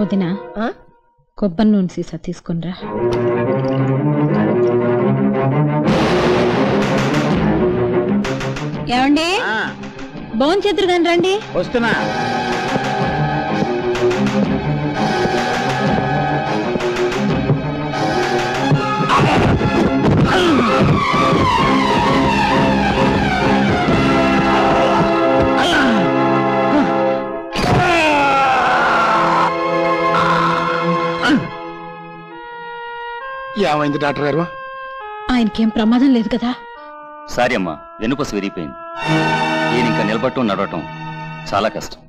వదినా కొబ్బరి నూనె సీసా తీసుకునిరా. ఏమండి భోంచేతురు కానీ రండి. వస్తున్నా. ఏమైంది డాక్టర్ గారు? ఆయనకేం ప్రమాదం లేదు కదా? సారీ అమ్మా, వెనుకొస విరిగిపోయింది. ఈయన ఇంకా నిలబట్టం నడవటం చాలా కష్టం.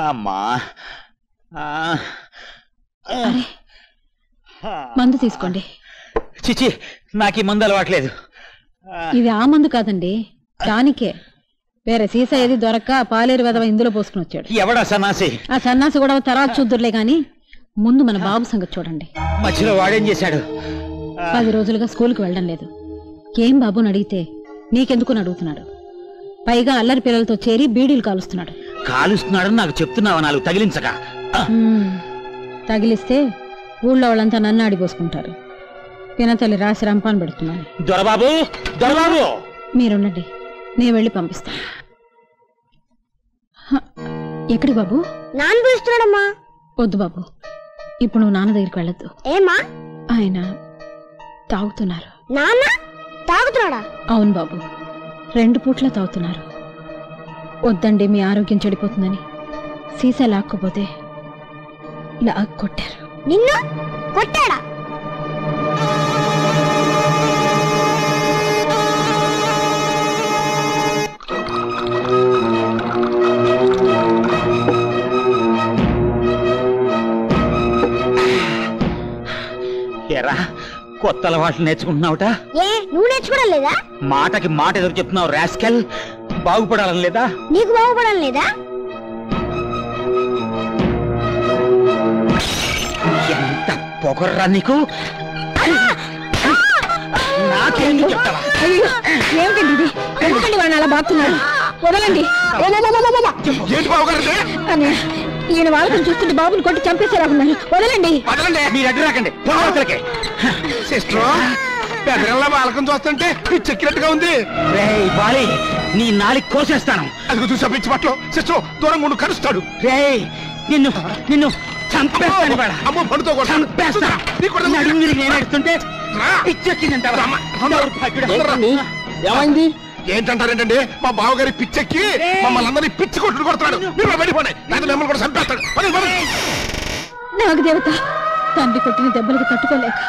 అమ్మా మందు తీసుకోండి. చిచి, నాకు ఈ మందు అలవాట్లేదు. ఇది ఆ మందు కాదండి, దానికే. వేరే సీసా ఏది దొరక్క పాలేరు వెదవ ఇందులో పోసుకుని వచ్చాడు. ఎవడా సన్నాసి? ఆ సన్నాసి కూడా తర్వాత చూద్దురులే గాని ముందు మన బాబు సంగతి చూడండి. మధ్యలో వాడేం చేశాడు? 10 రోజులుగా స్కూల్కి వెళ్ళడం లేదు. ఏం బాబుని అడిగితే నీకెందుకు అడుగుతున్నాడు. పైగా అల్లరి పిల్లలతో చేరి బీడీలు కాలుస్తున్నాడు. కాలుస్తున్నాడని నాకు చెప్తున్నావా? 4 తగిలించగా. తగిలిస్తే ఊళ్ళో వాళ్ళంతా నన్ను ఆడిపోసుకుంటారు. పినతల్లి రాసి రంపాన్ని పెడుతున్నాను. దొరబాబు, దొరబాబు మీరుండండి, నేను వెళ్ళి పంపిస్తాను. ఎక్కడి బాబు? నాన్న పిలుస్తున్నాడమ్మా. వద్దు బాబు, ఇప్పుడు నువ్వు నాన్న దగ్గరికి వెళ్ళొద్దు. ఏమా? ఆయన తాగుతున్నారు. నాన్న తాగుతున్నాడా? అవును బాబు, 2 పూట్ల తాగుతున్నారు. వద్దండి, మీ ఆరోగ్యం చెడిపోతుందని సీసా లాక్కపోతే కొట్టారు. నిన్ను కొట్టాడా? ఎరా, కొత్త అలవాట్లు నేర్చుకుంటున్నావుట? ఏ, నువ్వు నేర్చుకోవడం లేదా? మాటకి మాట ఎదురు చెప్తున్నావు రాస్కెల్. బాగుపడాలని లేదా? నీకు బాగుపడాలని లేదా? ఎంత పొగర్రా నీకు! నాకేంటి చెప్తావా? ఏమిటండి ఇది? ఎందుకండి వాడిని అలా బాగుతున్నాడు? వదలండి. ఈయన వాళ్ళని చూస్తుంటే బాబుని కొట్టి చంపేసేలా ఉన్నారు. వదలండి. మీరు అడ్డు రాకండి. బాలకం చూస్తుంటే చెక్కినట్టుగా ఉంది. బాలి, నీ నాలి కోసేస్తాను. అది చూసా పిచ్చి పట్లు. సిస్టర్ దూరం ఉండు, కలుస్తాడు. నిన్ను నిన్ను చంపేస్తాను. అమ్మో, పడుతో నేను ఎడుతుంటే ఏమైంది? ఏంటంటారేంటండి? మా బావగారి పిచ్చెక్కి మమ్మల్ని అందరినీ పిచ్చి కొట్టుడు కొడుతున్నాడు. మీరు వెళ్ళిపోండి, నాకు మిమ్మల్ని కూడా చంపేస్తాడు. నాకు దేవత, తండ్రి కొట్టిన దెబ్బలకు తట్టుకోలేక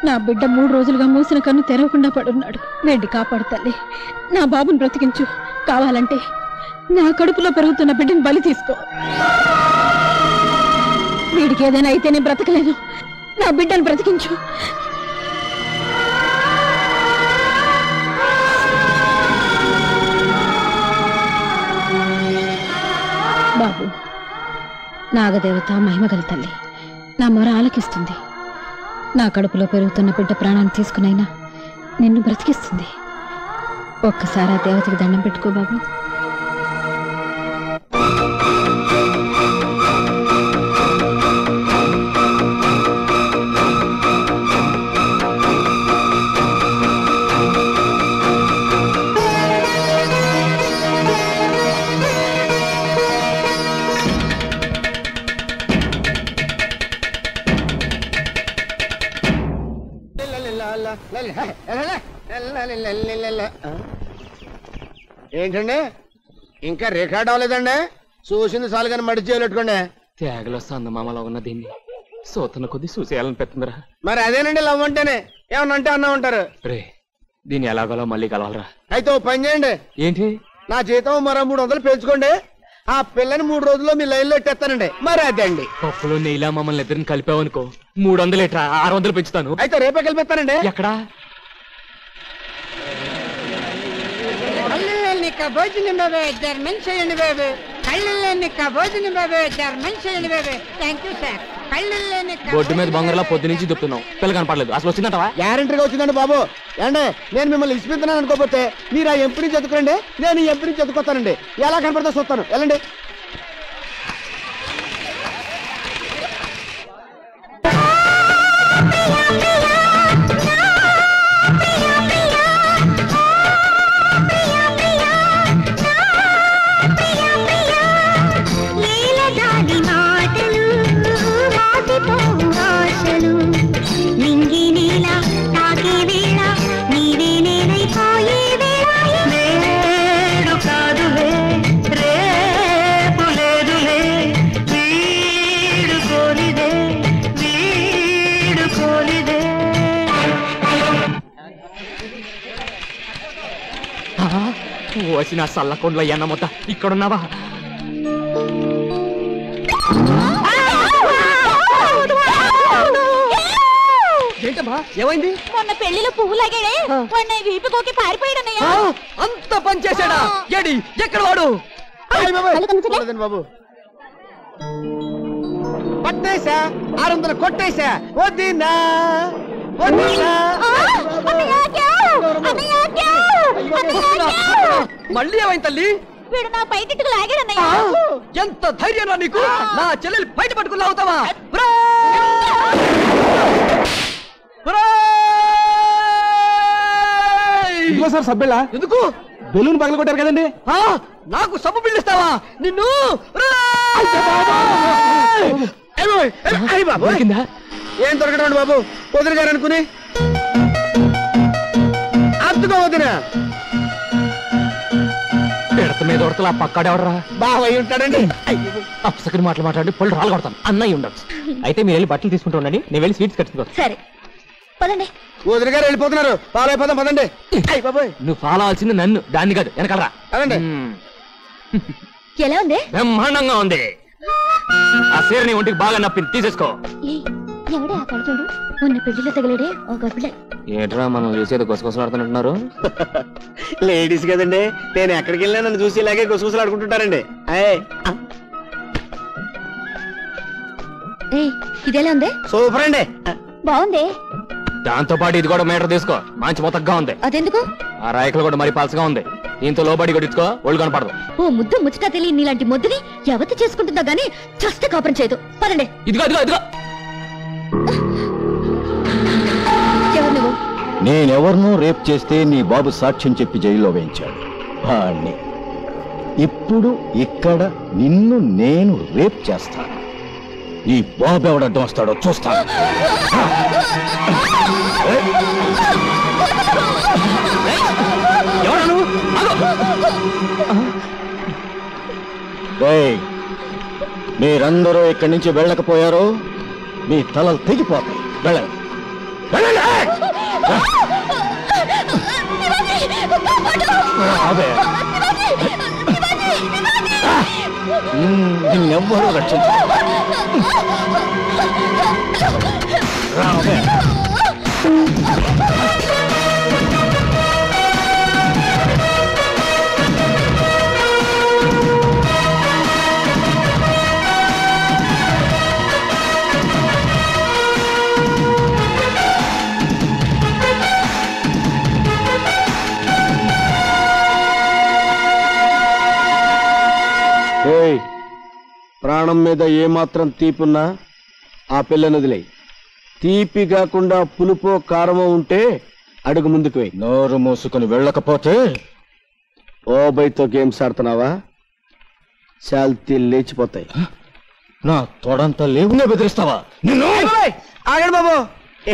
నా బిడ్డ 3 రోజులుగా మూసిన కన్ను తెరవకుండా పడున్నాడు. వేండి కాపాడు తల్లి, నా బాబుని బ్రతికించు. కావాలంటే నా కడుపులో పెరుగుతున్న బిడ్డని బలి తీసుకో. వీడికి ఏదైనా అయితే నేను బ్రతకలేను. నా బిడ్డను బ్రతికించు. బాబు, నాగదేవత మహిమగల తల్లి నా మొర ఆలకిస్తుంది. నా కడుపులో పెరుగుతున్న బిడ్డ ప్రాణాన్ని తీసుకునైనా నిన్ను బ్రతికిస్తుంది. ఒక్కసారి ఆ దేవతకి దండం పెట్టుకో బాబు. ఏంటండి, ఇంకా రికార్డ్ అవ్వలేదండి? చూసింది చాలు కానీ మడి చేయలేట్టుకోండి. తేగలో సందమామలో ఉన్న దీన్ని సూతన కొద్ది చూసేయాలని పెడుతుందిరా. మరి అదేనండి లవ్ అంటేనే. ఏమన్నా అంటే అన్నా ఉంటారు. రే, దీన్ని ఎలాగోలా మళ్ళీ కలవాలరా. అయితే ఓ పని చేయండి, ఏంటి? నా జీతం మరో 300 పెంచుకోండి. ఆ పిల్లని 3 రోజుల్లో మీ లైన్ లో ఎట్టేస్తానండి. మరి అదండి. పప్పులో నెయ్యిలా మమ్మల్ని ఇద్దరిని కలిపావనుకో 300 ఎట్రా 600 పెంచుతాను. అయితే రేపే కలిపిస్తానండి. ఎక్కడా? భోజనం బాబు ధర్మం చేయండి బాబు కళ్ళు లేని భోజనం బాబు ధర్మం చేయండి బాబు థ్యాంక్ యూ సార్ కళ్ళు లేని బొడ్డు మీద బంగారులా పొద్దు నుంచి చెప్తున్నావు పిల్ల కనపడలేదు అసలు వచ్చిందంటవా గ్యారంటీగా వచ్చిందండి బాబు ఏంటే నేను మిమ్మల్ని ఇచ్చిపోతున్నాను అనుకోకపోతే మీరు ఆ ఎంపీని చదువుకోండి నేను ఈ ఎంపీని చదువుకోతానండి ఎలా కనపడతా చూస్తాను వెళ్ళండి వచ్చిన సల్లకొండల ఎన్న మొత్త ఇక్కడున్నావా ఏంటమ్మా ఏమైంది మొన్న పెళ్లిలో పువ్వు లాగాడే మొన్న వీపుకోకి పారిపోయాడన్నయ్య అంత పని చేశాడా ఏడి ఎక్కడ వాడు బాబు పట్టేశా 600 కొట్టేశా వద్దినా మళ్ళీ ఏమైంది తల్లి వీడు నా బయటకు లాగాడన్నయ్య ఎంత ధైర్యం నీకు నా చెల్లెలు బయట పట్టుకుని లాగుతావా సార్ సబ్బెళ్ళా ఎందుకు బెలూన్ పగల కొట్టారు కదండి నాకు సబ్బు పిల్లిస్తావా నిన్ను ఏం దొరకడం బాబు వదిలి గారు అనుకుని అద్దుకోవద్దునా పెడత మీద ఉడతలు ఆ పక్కాడెవడరా బావయ్య ఉంటాడండి అప్సకరి మాటలు మాట్లాడి పళ్ళు రాళ్ళు కొడతాను అన్నయ్య ఉండొచ్చు అయితే మీరు వెళ్ళి బట్టలు తీసుకుంటూ ఉండండి నేను వెళ్ళి స్వీట్స్ కట్టుకో సరే పదండి వదిలి గారు వెళ్ళిపోతున్నారు ఫాలో అయిపోదాం పదండి అయ్యి బాబోయ్ నువ్వు ఫాలో అవ్వాల్సింది నన్ను దాన్ని కాదు వెనకాలరా అదండి ఎలా ఉంది బ్రహ్మాండంగా ఉంది ఆ సీర నీ ఒంటికి బాగా నప్పింది తీసేసుకో ఎవడే ఆ కడుతుడు మొన్న పెళ్లిలో తగిలేడే ఒక గొప్పలే ఏంట్రా మనం చూసేది గుసగుసలాడుతున్నట్టున్నారు లేడీస్ కదండి నేను ఎక్కడికి వెళ్ళినా నన్ను చూసి ఇలాగే గుసగుసలాడుకుంటుంటారండి ఇదేలా ఉంది సూపర్ అండి బాగుంది దాంతో పాటు ఇది కూడా మీటర్ తీసుకో మంచి మొత్తగా ఉంది అదెందుకు ఆ రాయకలు కూడా మరి పలసగా ఉంది దీంతో లోబడి కొట్టించుకో ఒళ్ళు కనపడదు ఓ ముద్దు ముచ్చట తెలియని నీలాంటి ముద్దుని ఎవతి చేసుకుంటుందా గానీ చస్తే కాపురం చేయదు పదండి ఇదిగో ఇదిగో ఇదిగో ఎవరు నువ్వు నేనెవరినో రేప్ చేస్తే నీ బాబు సాక్ష్యం చెప్పి జైల్లో వేయించాడు వాణ్ణి ఇప్పుడు ఇక్కడ నిన్ను నేను రేప్ చేస్తాను ఈ బాబు ఎవడడ్డం వస్తాడో చూస్తాను మీరందరూ ఇక్కడి నుంచి వెళ్ళకపోయారో మీ తలలు తెగిపోతాయి వెళ్ళండి నిన్నెవ్వరూ రక్షించారు ప్రాణం మీద ఏమాత్రం తీపున్నా ఆ పిల్లని వదిలే తీపి కాకుండా పులుపో కారమో ఉంటే అడుగు ముందుకు వెయ్యి నోరు మూసుకుని వెళ్ళకపోతే ఓబైతో గేమ్స్ ఆడుతున్నావా శాల్తీ లేచిపోతాయి నా తొడంతా లేవునే బెదిరిస్తావా ఆగండి బాబు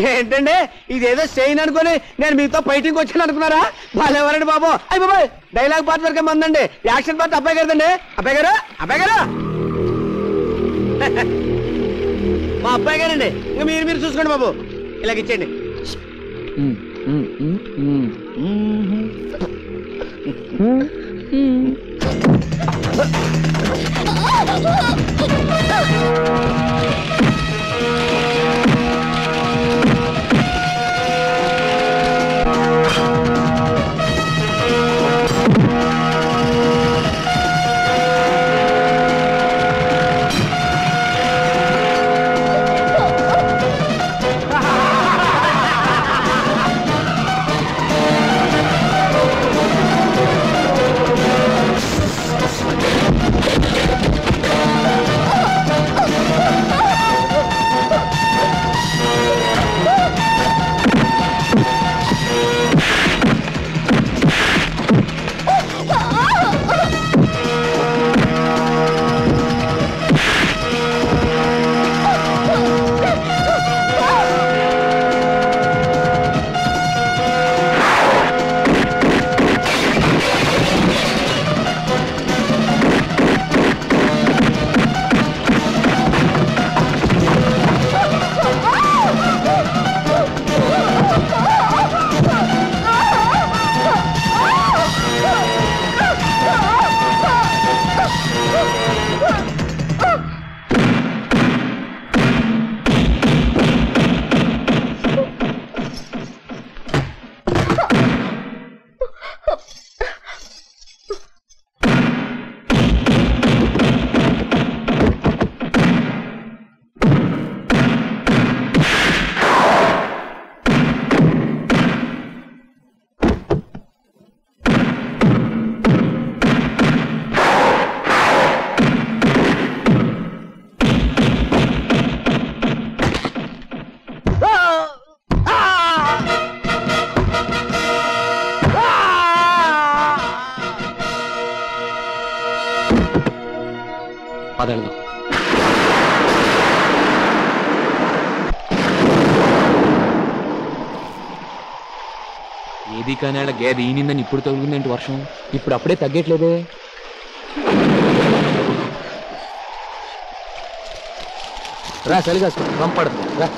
ఏంటండి ఇదేదో చేయను అనుకుని నేను మీతో ఫైటింగ్ వచ్చాను అనుకున్నారా వాళ్ళెవరండి బాబు అయ్యి బాబాయ్ డైలాగ్ పార్ట్ వరకే మందండి యాక్షన్ పార్ట్ అబ్బాయి గారిదండి అబ్బాయి గారు మా అబ్బాయి గారండి ఇంకా మీరు చూసుకోండి బాబు ఇలాగ ఇచ్చేయండి పదండి. ఏది కానీ గేదె ఈనిందని ఇప్పుడు తగులుకుందేంటి వర్షం? ఇప్పుడు అప్పుడే తగ్గట్లేదే. రా చలిగా పంపడదు రా.